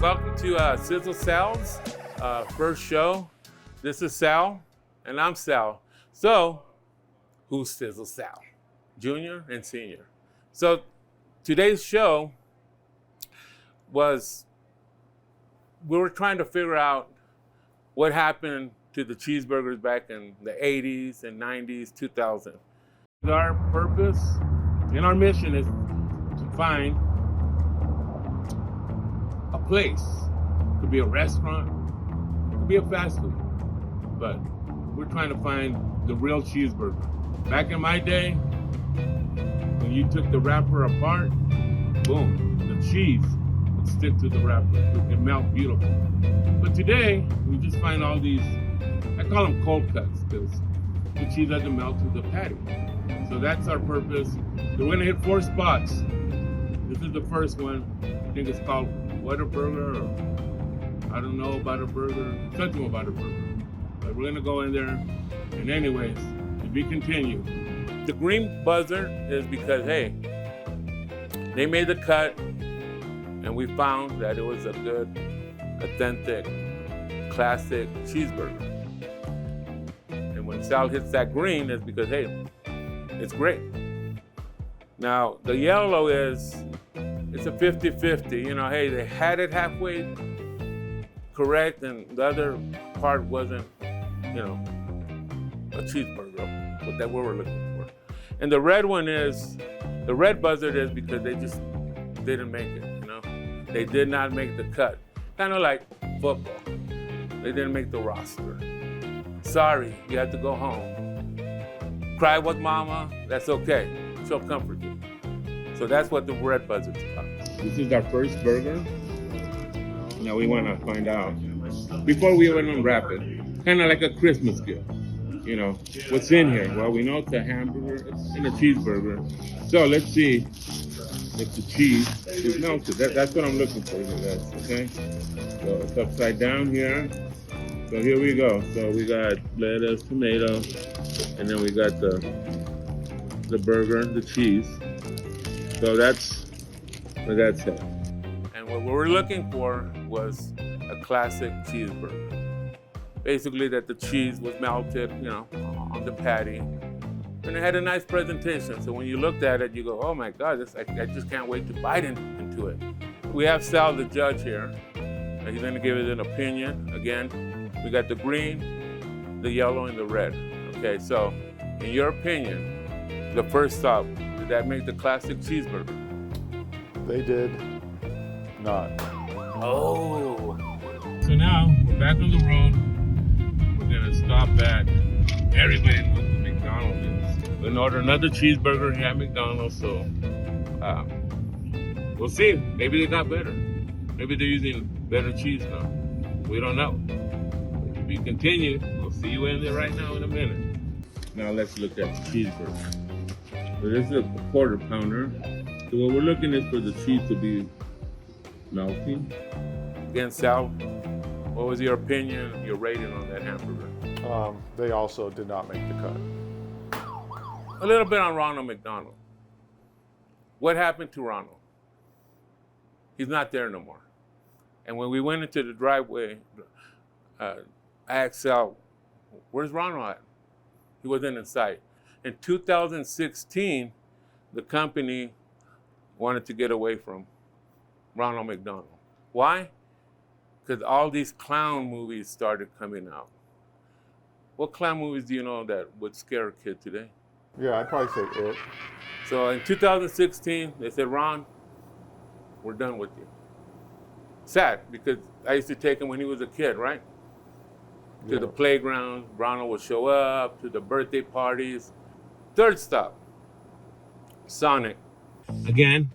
welcome to Sizzle Sal's first show. This is Sal, and I'm Sal. So, who's Sizzle Sal? Junior and senior. So, today's show was, we were trying to figure out what happened to the cheeseburgers back in the 80s and 90s, 2000. Our purpose and our mission is to find a place. It could be a restaurant, it could be a fast food, but we're trying to find the real cheeseburger. Back in my day, when you took the wrapper apart, boom, the cheese would stick to the wrapper. It could melt beautiful. But today, we just find all these, I call them cold cuts, because the cheese doesn't melt to the patty. So that's our purpose. So we're gonna hit 4 spots. This is the first one. I think it's called Whataburger, or I don't know about a burger, something about a burger. But we're gonna go in there, and anyways, to be continued. The green buzzer is because, hey, they made the cut, and we found that it was a good, authentic, classic cheeseburger. And when Sal hits that green, it's because, hey, it's great. Now, the yellow is, it's a 50-50. You know, hey, they had it halfway correct, and the other part wasn't, you know, a cheeseburger, what that we were looking for. And the red one is, the red buzzard is because they just didn't make it, you know? They did not make the cut. Kind of like football. They didn't make the roster. Sorry, you have to go home. Cry with mama, that's okay. She'll comfort you. So that's what the red buzzard's about. This is our first burger. Now we want to find out, before we even unwrap it, kind of like a Christmas gift. You know, what's in here? Well, we know it's a hamburger and a cheeseburger. So let's see if the cheese is melted. That's what I'm looking for, guys, okay? So it's upside down here. So here we go. So we got lettuce, tomato, and then we got the burger, the cheese. So that's what that's it. And what we were looking for was a classic cheeseburger. Basically that the cheese was melted, you know, on the patty. And it had a nice presentation. So when you looked at it, you go, oh my God, I just can't wait to bite into it. We have Sal, the judge here. He's gonna give it an opinion. Again, we got the green, the yellow, and the red. Okay, so in your opinion, the first stop, did that make the classic cheeseburger? They did not. Oh. So now we're back on the road. We're gonna stop at, everybody knows what McDonald's is. We're gonna order another cheeseburger here at McDonald's, so we'll see. Maybe they got better. Maybe they're using better cheese now. We don't know. But to be continued, we'll see you in there right now in a minute. Now let's look at the cheeseburger. So this is a quarter pounder. So what we're looking is for the cheese to be melting. Again, Sal, what was your opinion, your rating on that hamburger? They also did not make the cut. A little bit on Ronald McDonald. What happened to Ronald? He's not there no more. And when we went into the driveway, I asked Sal, where's Ronald at? He wasn't in sight. In 2016, the company wanted to get away from Ronald McDonald. Why? Because all these clown movies started coming out. What clown movies do you know that would scare a kid today? Yeah, I'd probably say it. So in 2016, they said, Ron, we're done with you. Sad, because I used to take him when he was a kid, right? To the playground, Ronald would show up, to the birthday parties. Third stop, Sonic. Again,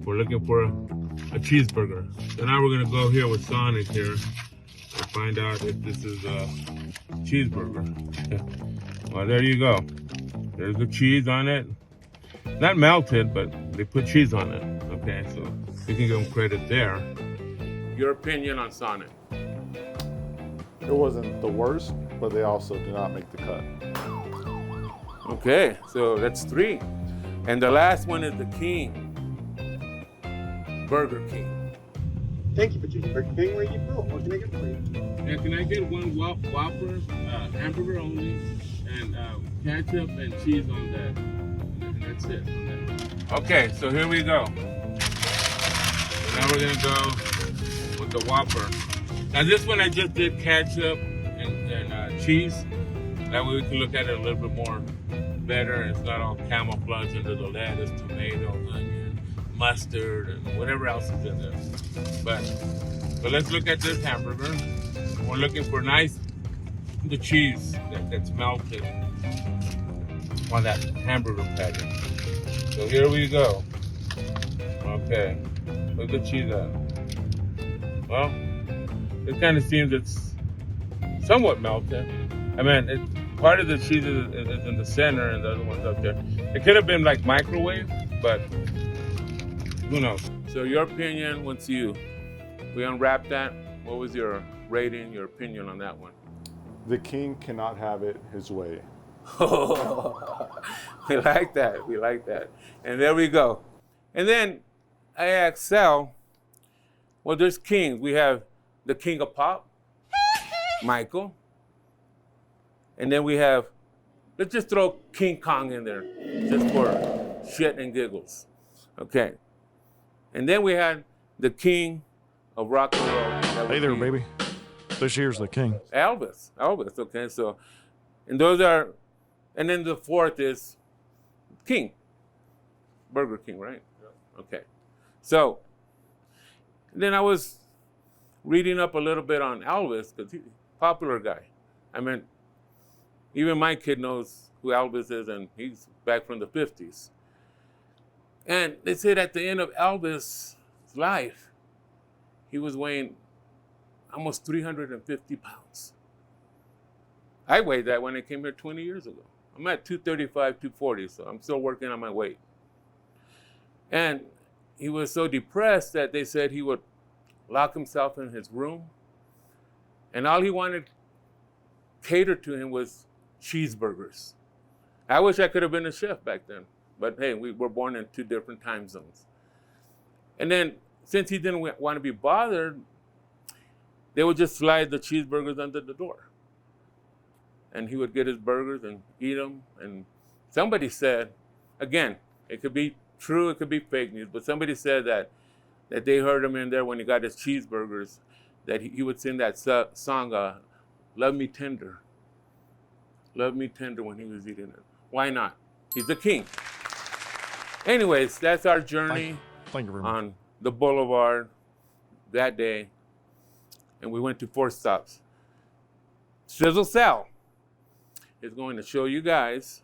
we're looking for a cheeseburger. So now we're gonna go here with Sonic here and find out if this is a cheeseburger. Well, there you go. There's the cheese on it. Not melted, but they put cheese on it. Okay, so we can give them credit there. Your opinion on Sonic? It wasn't the worst, but they also did not make the cut. Okay, so that's 3. And the last one is the King. Burger King. Thank you for Cheeseburger King. Where you go? What can I get for you? Yeah, can I get one Whopper, hamburger only, and ketchup and cheese on that? And that's it. Okay, so here we go. Now we're gonna go with the Whopper. Now this one I just did ketchup and cheese. That way we can look at it a little bit more better. It's not all camouflaged under the lettuce, tomato, onion, mustard, and whatever else is in there. But let's look at this hamburger. We're looking for the cheese that's melted on that hamburger patty. So here we go. Okay, where's the cheese at? Well, it kind of seems it's somewhat melted. I mean, part of the cheese is in the center and the other one's up there. It could have been like microwave, but who knows? So your opinion, once we unwrap that, what was your rating, your opinion on that one? The king cannot have it his way. We like that. We like that. And there we go. And then I asked Sal, well, there's kings. We have the king of pop, Michael. And then we have, let's just throw King Kong in there, just for shit and giggles. Okay. And then we had the king of rock and roll. Hey there, baby. This here's the king. Elvis, okay, so, and those are, and then the fourth is King, Burger King, right? Yeah. Okay, so, then I was reading up a little bit on Elvis, because he's a popular guy. I mean, even my kid knows who Elvis is, and he's back from the 50s. And they said at the end of Elvis' life, he was weighing almost 350 pounds. I weighed that when I came here 20 years ago. I'm at 235, 240, so I'm still working on my weight. And he was so depressed that they said he would lock himself in his room, and all he wanted catered to him was cheeseburgers. I wish I could have been a chef back then, but hey, we were born in 2 different time zones. And then, since he didn't want to be bothered, they would just slide the cheeseburgers under the door. And he would get his burgers and eat them. And somebody said, again, it could be true, it could be fake news, but somebody said that they heard him in there when he got his cheeseburgers, that he would sing that song, Love Me Tender. Love Me Tender when he was eating it. Why not? He's the king. Anyways, that's our journey Thank you very much. on the boulevard that day. And we went to 4 stops. Sizzle Sal is going to show you guys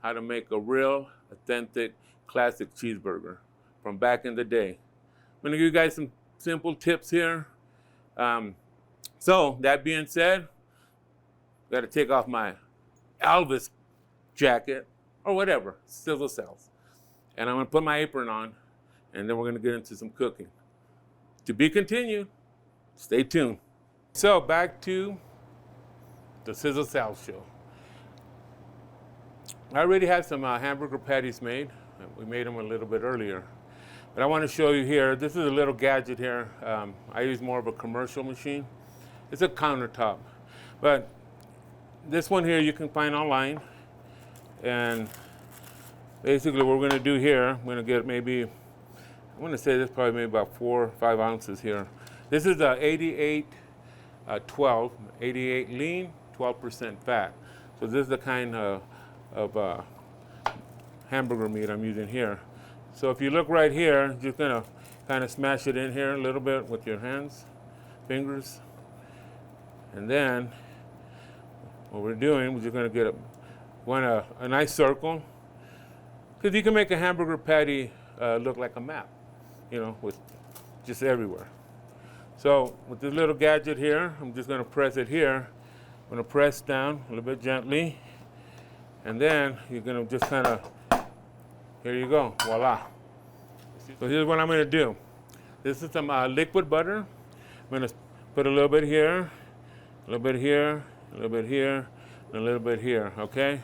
how to make a real, authentic, classic cheeseburger from back in the day. I'm going to give you guys some simple tips here. So, that being said, got to take off my Elvis jacket or whatever, SizzleSal's. And I'm going to put my apron on, and then we're going to get into some cooking. To be continued. Stay tuned. So back to the Sizzle Sal show. I already had some hamburger patties made. We made them a little bit earlier. But I want to show you here, this is a little gadget here. I use more of a commercial machine. It's a countertop. But this one here you can find online. And basically what we're going to do here, I'm going to get maybe, I'm going to say this probably maybe about 4 or 5 ounces here. This is a 88 lean, 12% fat. So this is the kind of hamburger meat I'm using here. So if you look right here, you're gonna kind of smash it in here a little bit with your fingers. And then what we're doing, we're just gonna get a nice circle. Because you can make a hamburger patty look like a map, with just everywhere. So with this little gadget here, I'm just gonna press it here. I'm gonna press down a little bit gently. And then you're gonna just kind of, here you go, voila. So here's what I'm gonna do. This is some liquid butter. I'm gonna put a little bit here, a little bit here, a little bit here, and a little bit here, okay?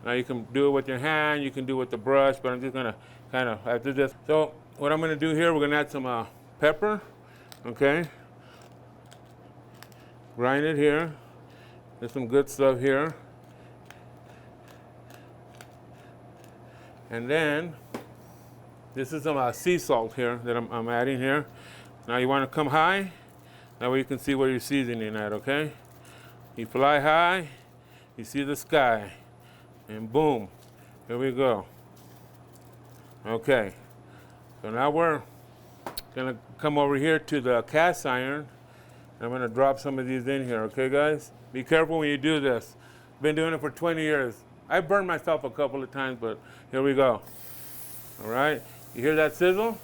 Now you can do it with your hand, you can do it with the brush, but I'm just gonna kind of, after this. So what I'm gonna do here, we're gonna add some pepper. Okay. Grind it here. There's some good stuff here. And then, this is some sea salt here that I'm adding here. Now you want to come high. That way you can see where you're seasoning at, okay? You fly high, you see the sky, and boom, here we go. Okay, so now we're gonna come over here to the cast iron. I'm gonna drop some of these in here, okay guys? Be careful when you do this. Been doing it for 20 years. I burned myself a couple of times, but here we go. All right, you hear that sizzle?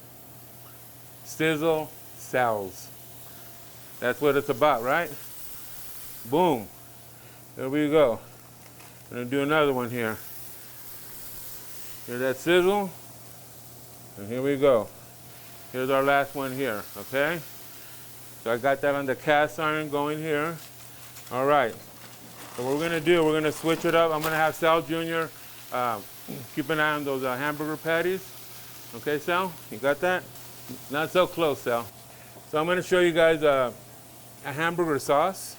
SizzleSal's. That's what it's about, right? Boom. There we go. I'm gonna do another one here. Hear that sizzle? And here we go. Here's our last one here, okay? So I got that on the cast iron going here. All right. So what we're gonna do, we're gonna switch it up. I'm gonna have Sal Jr. Keep an eye on those hamburger patties. Okay, Sal? You got that? Not so close, Sal. So I'm gonna show you guys a hamburger sauce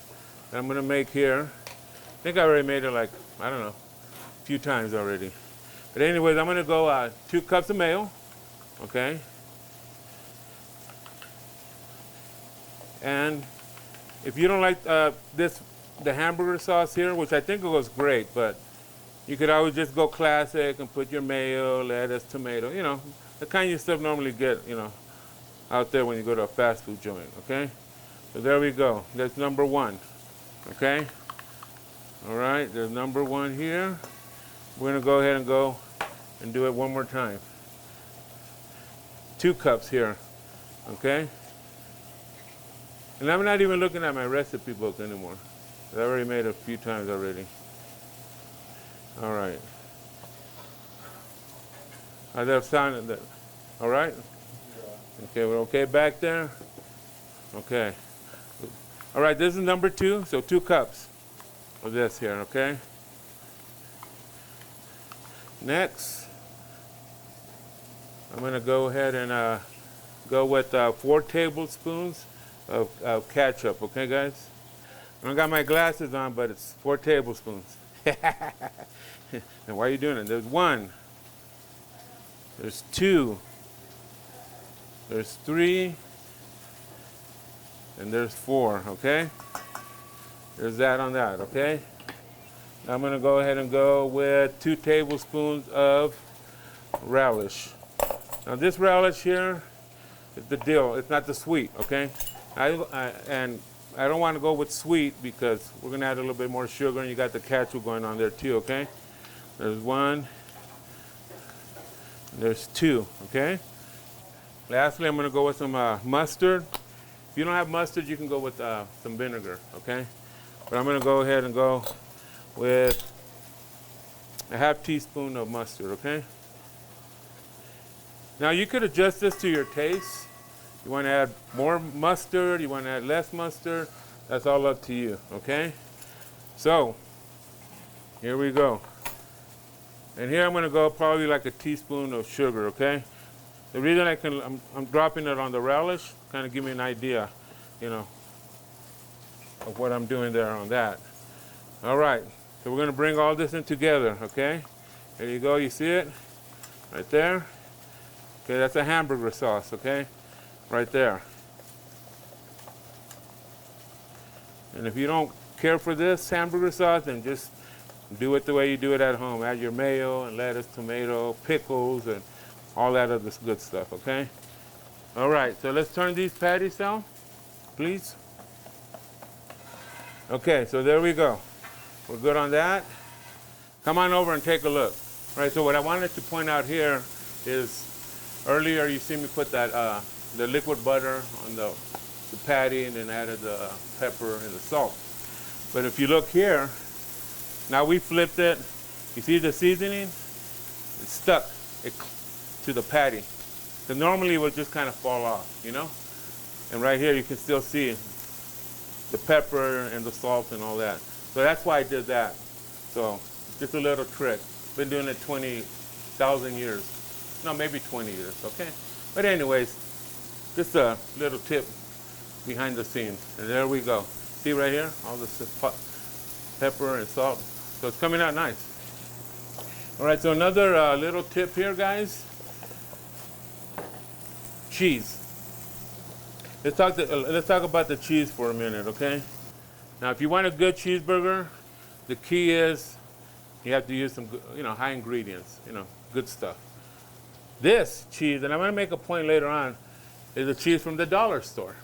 that I'm gonna make here. I think I already made it like, I don't know, a few times already. But anyways, I'm gonna go 2 cups of mayo, okay? And if you don't like the hamburger sauce here, which I think it was great, but you could always just go classic and put your mayo, lettuce, tomato, you know, the kind you stuff normally get, you know, out there when you go to a fast food joint, okay? So there we go. That's number 1, okay? All right, there's number 1 here. We're gonna go ahead and go and do it one more time. 2 cups here, okay? And I'm not even looking at my recipe book anymore. I already made it a few times already. All right. I left sound that. All right? Okay, we're okay back there? Okay. All right, this is number 2, so 2 cups of this here, okay? Next, I'm gonna go ahead and go with 4 tablespoons of ketchup, okay guys? I don't got my glasses on, but it's 4 tablespoons. And why are you doing it? There's 1, there's 2, there's 3, and there's 4, okay? There's that on that, okay? Now I'm gonna go ahead and go with 2 tablespoons of relish. Now this relish here is the deal. It's not the sweet, okay? And I don't want to go with sweet because we're gonna add a little bit more sugar, and you got the ketchup going on there too, okay? There's 1, there's 2, okay? Lastly, I'm gonna go with some mustard. If you don't have mustard, you can go with some vinegar, okay? But I'm gonna go ahead and go with a half teaspoon of mustard, okay? Now you could adjust this to your taste. You want to add more mustard, you want to add less mustard, that's all up to you, okay? So, here we go. And here I'm gonna go probably like a teaspoon of sugar, okay? The reason I'm dropping it on the relish, kind of give me an idea, you know, of what I'm doing there on that. All right, so we're gonna bring all this in together, okay? There you go, you see it? Right there. Okay, that's a hamburger sauce, okay? Right there. And if you don't care for this hamburger sauce, then just do it the way you do it at home. Add your mayo and lettuce, tomato, pickles, and all that other good stuff, okay? All right, so let's turn these patties down, please. Okay, so there we go. We're good on that. Come on over and take a look. All right, so what I wanted to point out here is earlier you see me put that the liquid butter on the patty and then added the pepper and the salt. But if you look here, now we flipped it. You see the seasoning? It's stuck to the patty. So normally it would just kind of fall off, you know? And right here you can still see the pepper and the salt and all that. So that's why I did that. So just a little trick. Been doing it 20,000 years. No, maybe 20 years, okay? But anyways, just a little tip behind the scenes. And there we go. See right here, all the pepper and salt. So it's coming out nice. All right, so another little tip here, guys. Cheese. Let's talk about the cheese for a minute, okay? Now, if you want a good cheeseburger, the key is you have to use some, high ingredients, good stuff. This cheese, and I'm gonna make a point later on, is the cheese from the dollar store.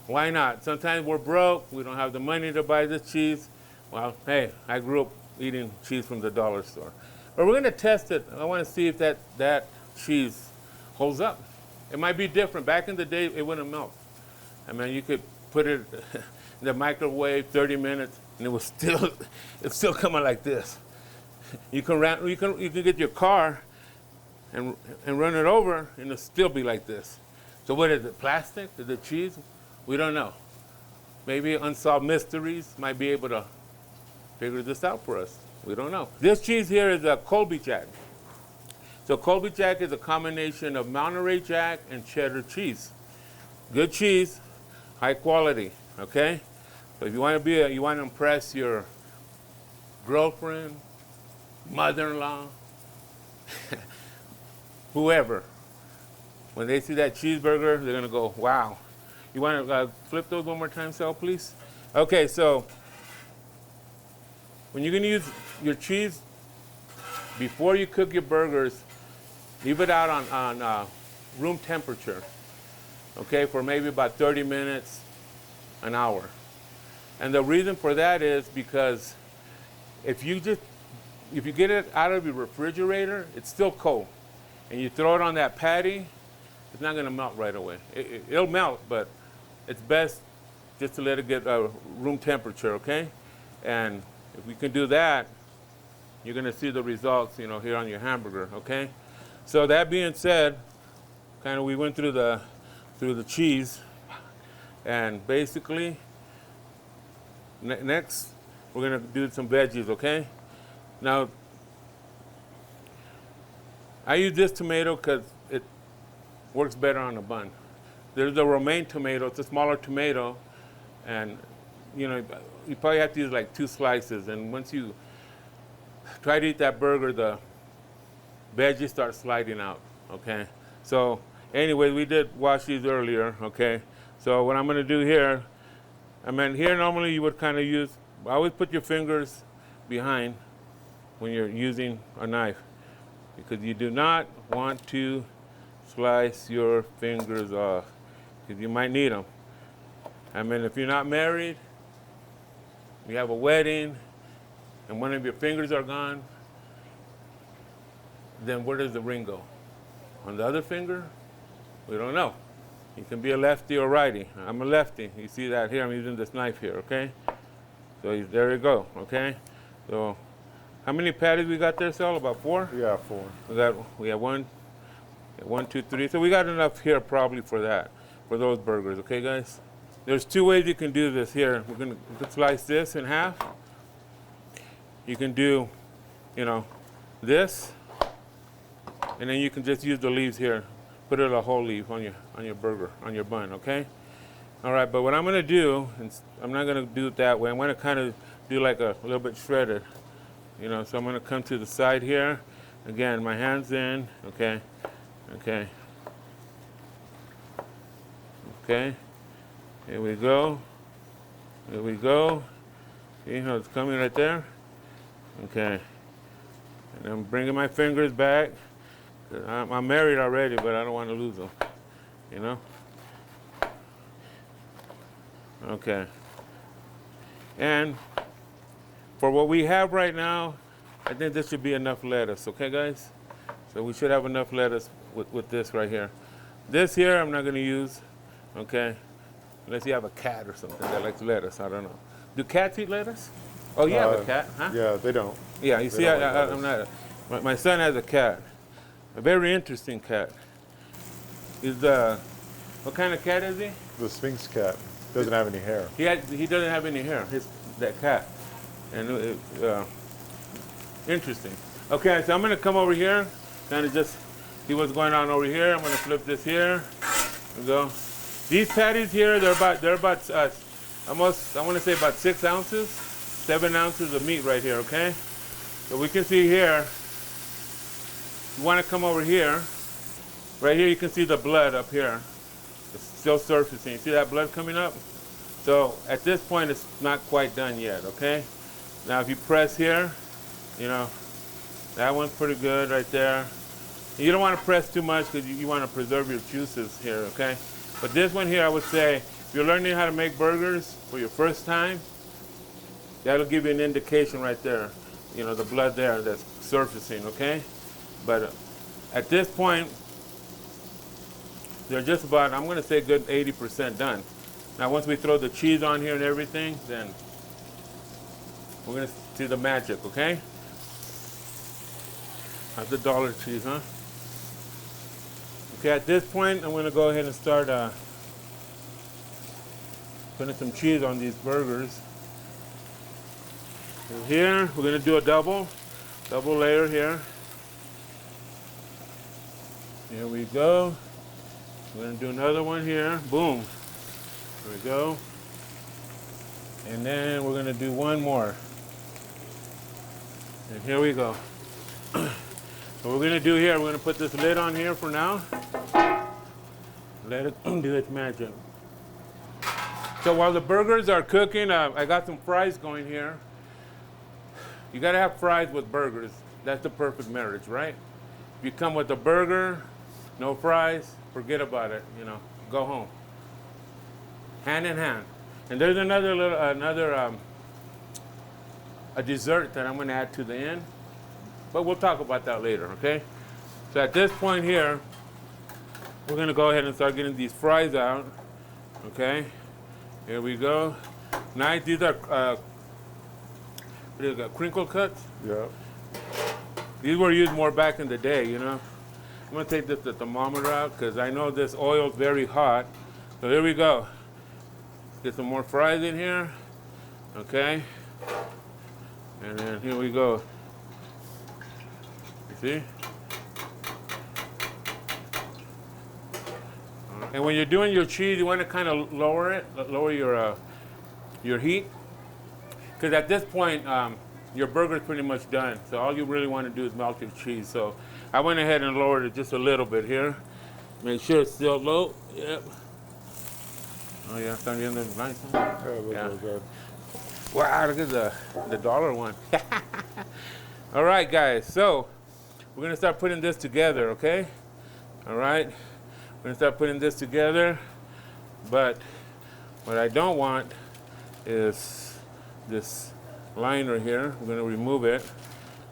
Why not? Sometimes we're broke, we don't have the money to buy this cheese. Well, hey, I grew up eating cheese from the dollar store. But we're gonna test it. I wanna see if that cheese holds up. It might be different. Back in the day, it wouldn't melt. I mean, you could put it in the microwave 30 minutes, and it's still coming like this. You can get your car and run it over, and it'll still be like this. So what is it, plastic? Is it cheese? We don't know. Maybe Unsolved Mysteries might be able to figure this out for us. We don't know. This cheese here is a Colby Jack. So Colby Jack is a combination of Monterey Jack and cheddar cheese. Good cheese, high quality, okay? So if you want to impress your girlfriend, mother-in-law, whoever, when they see that cheeseburger, they're gonna go, wow. You want to flip those one more time, Sal, please? Okay, so when you're gonna use your cheese, before you cook your burgers, leave it out on room temperature, okay, for maybe about 30 minutes, an hour. And the reason for that is because if you get it out of your refrigerator, it's still cold, and you throw it on that patty, it's not gonna melt right away. It'll melt, but it's best just to let it get room temperature, okay? And if we can do that, you're gonna see the results, here on your hamburger, okay? So that being said, kind of we went through the cheese, and basically, next we're gonna do some veggies, okay? Now, I use this tomato because it works better on a bun. There's the romaine tomato, it's a smaller tomato, and you probably have to use like 2 slices, and once you try to eat that burger, the veggies start sliding out, okay? So anyway, we did wash these earlier, okay? So what I'm gonna do here, here normally you would kind of always put your fingers behind when you're using a knife, because you do not want to slice your fingers off, because you might need them. If you're not married, you have a wedding, and one of your fingers are gone, then where does the ring go? On the other finger? We don't know. You can be a lefty or righty. I'm a lefty. You see that here? I'm using this knife here, okay? So there you go, okay? So how many patties we got there, Sal? About 4? Yeah, 4. We have 1, 2, 3. So we got enough here probably for those burgers, okay, guys? There's 2 ways you can do this here. We can slice this in half. You can do, this, and then you can just use the leaves here. Put it a whole leaf on your burger, on your bun, okay? All right, but what I'm gonna do, I'm not gonna do it that way. I'm gonna kind of do like a little bit shredded, so I'm gonna come to the side here. Again, my hands in, okay, okay. Okay, here we go. Here we go. See how it's coming right there? Okay. And I'm bringing my fingers back. I'm married already, but I don't want to lose them, Okay. And for what we have right now, I think this should be enough lettuce, okay, guys? So we should have enough lettuce with this right here. This here I'm not going to use, okay? Unless you have a cat or something that likes lettuce, I don't know. Do cats eat lettuce? Oh, you have a cat, huh? Yeah, they don't. Yeah, you see, I'm not. My son has a cat. A very interesting cat. What kind of cat is he? The Sphinx cat doesn't have any hair. He doesn't have any hair. That cat, and interesting. Okay, so I'm gonna come over here, kind of just see what's going on over here. I'm gonna flip this here. There we go. These patties here, they're about almost, I want to say about 6 ounces, 7 ounces of meat right here, okay? So we can see here, you want to come over here. Right here you can see the blood up here. It's still surfacing. See that blood coming up? So at this point it's not quite done yet, okay? Now if you press here, you know, that one's pretty good right there. You don't want to press too much because you want to preserve your juices here, okay? But this one here, I would say, if you're learning how to make burgers for your first time, that'll give you an indication right there. You know, the blood there that's surfacing, okay? But at this point, they're just about, I'm going to say, good 80% done. Now, once we throw the cheese on here and everything, then we're going to see the magic, okay? That's the dollar cheese, huh? Okay, at this point, I'm going to go ahead and start putting some cheese on these burgers. And here, we're going to do a double layer here. Here we go. We're going to do another one here. Boom. There we go. And then we're going to do one more. And here we go. What we're going to do here, we're going to put this lid on here for now. Let it do its magic. So while the burgers are cooking, I got some fries going here. You got to have fries with burgers. That's the perfect marriage, right? If you come with a burger, no fries, forget about it, you know, go home. Hand in hand. And there's a dessert that I'm going to add to the end. But we'll talk about that later, okay? So at this point here, we're going to go ahead and start getting these fries out, okay? Here we go. Nice. These are what is that, crinkle cuts? Yeah. These were used more back in the day, you know? I'm going to take the thermometer out because I know this oil is very hot. So here we go. Get some more fries in here, okay? And then here we go. See? And when you're doing your cheese, you want to kind of lower your heat, because at this point your burger is pretty much done. So all you really want to do is melt your cheese. So I went ahead and lowered it just a little bit here. Make sure it's still low. Yep. Oh yeah, it's on the nice one. Yeah, looks good. Wow, look at the dollar one. All right, guys. So we're gonna start putting this together, okay? All right, we're gonna start putting this together, but what I don't want is this liner here. We're gonna remove it.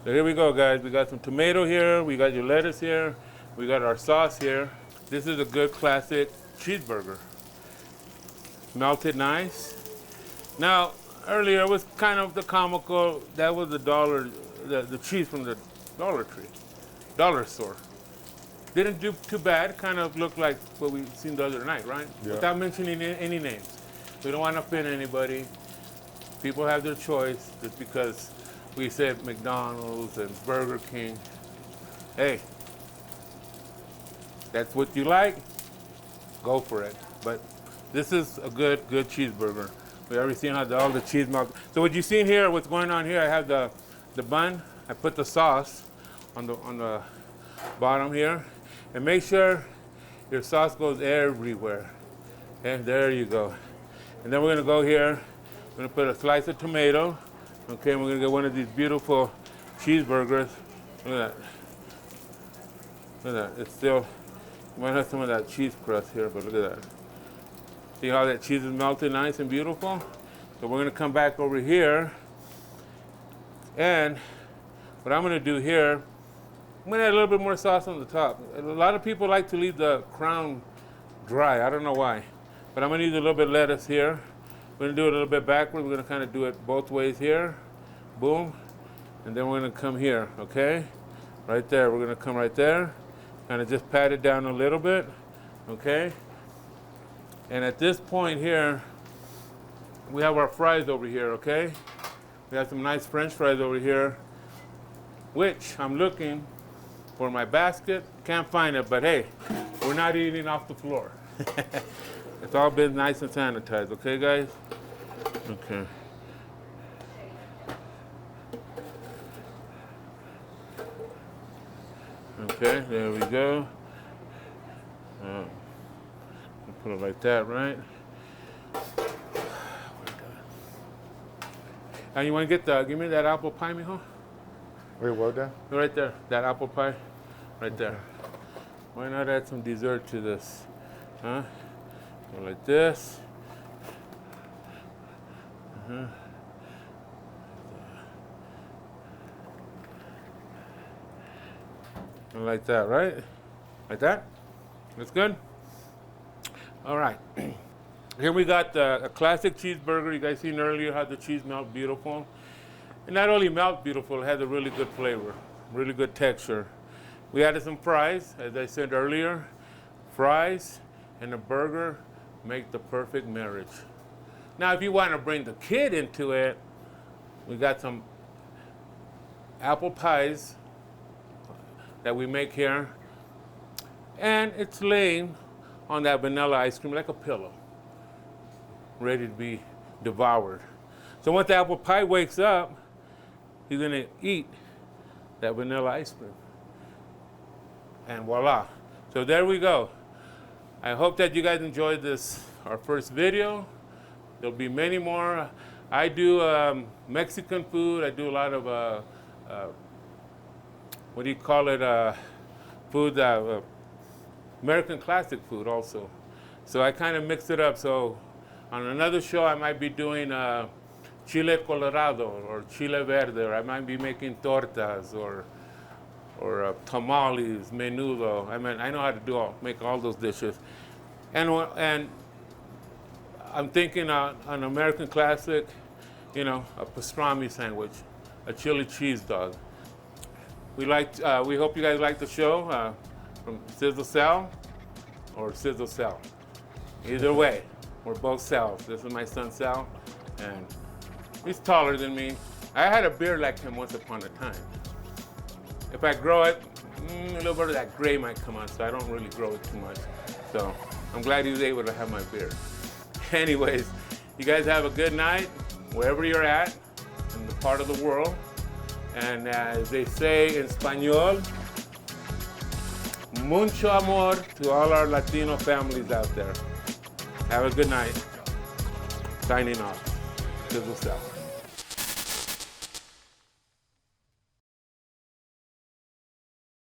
So here we go, guys. We got some tomato here, we got your lettuce here, we got our sauce here. This is a good classic cheeseburger. Melted nice. Now, earlier it was kind of the comical, that was the cheese from the Dollar Tree. Dollar store. Didn't do too bad. Kind of looked like what we seen the other night, right? Yeah. Without mentioning any names. We don't want to offend anybody. People have their choice. Just because we said McDonald's and Burger King. Hey, that's what you like. Go for it. But this is a good cheeseburger. We already seen how all the cheese melts. So what you seen here, what's going on here? I have the bun. I put the sauce on the bottom here, and make sure your sauce goes everywhere. And there you go. And then we're gonna go here. We're gonna put a slice of tomato. Okay, and we're gonna get one of these beautiful cheeseburgers. Look at that. Look at that. It's still, you might have some of that cheese crust here, but look at that. See how that cheese is melted nice and beautiful? So we're gonna come back over here, and what I'm gonna do here, I'm gonna add a little bit more sauce on the top. A lot of people like to leave the crown dry. I don't know why. But I'm gonna use a little bit of lettuce here. We're gonna do it a little bit backwards. We're gonna kind of do it both ways here. Boom. And then we're gonna come here, okay? Right there, we're gonna come right there. Kind of just pat it down a little bit, okay? And at this point here, we have our fries over here, okay? We have some nice French fries over here, which I'm looking for my basket. Can't find it, but hey, we're not eating off the floor. It's all been nice and sanitized, okay, guys? Okay. Okay, there we go. Put it like that, right? And you want to get give me that apple pie, mijo? Wait, what now? Right there, that apple pie, right there. Why not add some dessert to this, huh? Go like this. Like that, right? Like that? That's good? All right. Here we got a classic cheeseburger. You guys seen earlier how the cheese melt beautiful. And not only melt beautiful, it has a really good flavor, really good texture. We added some fries, as I said earlier. Fries and a burger make the perfect marriage. Now, if you want to bring the kid into it, we got some apple pies that we make here. And it's laying on that vanilla ice cream like a pillow, ready to be devoured. So once the apple pie wakes up, he's gonna eat that vanilla ice cream. And voila. So there we go. I hope that you guys enjoyed this, our first video. There'll be many more. I do Mexican food. I do a lot of, what do you call it, food, American classic food also. So I kind of mix it up. So on another show, I might be doing chile colorado or chile verde, or I might be making tortas or tamales, menudo. I mean, I know how to make all those dishes. And I'm thinking an American classic, you know, a pastrami sandwich, a chili cheese dog. We hope you guys like the show from Sizzle Sal or Sizzle Sal. Either way, we're both Sals. This is my son Sal, and he's taller than me. I had a beard like him once upon a time. If I grow it, a little bit of that gray might come on, so I don't really grow it too much. So I'm glad he was able to have my beard. Anyways, you guys have a good night, wherever you're at, in the part of the world. And as they say in Espanol, mucho amor to all our Latino families out there. Have a good night. Signing off. Sizzle Sal.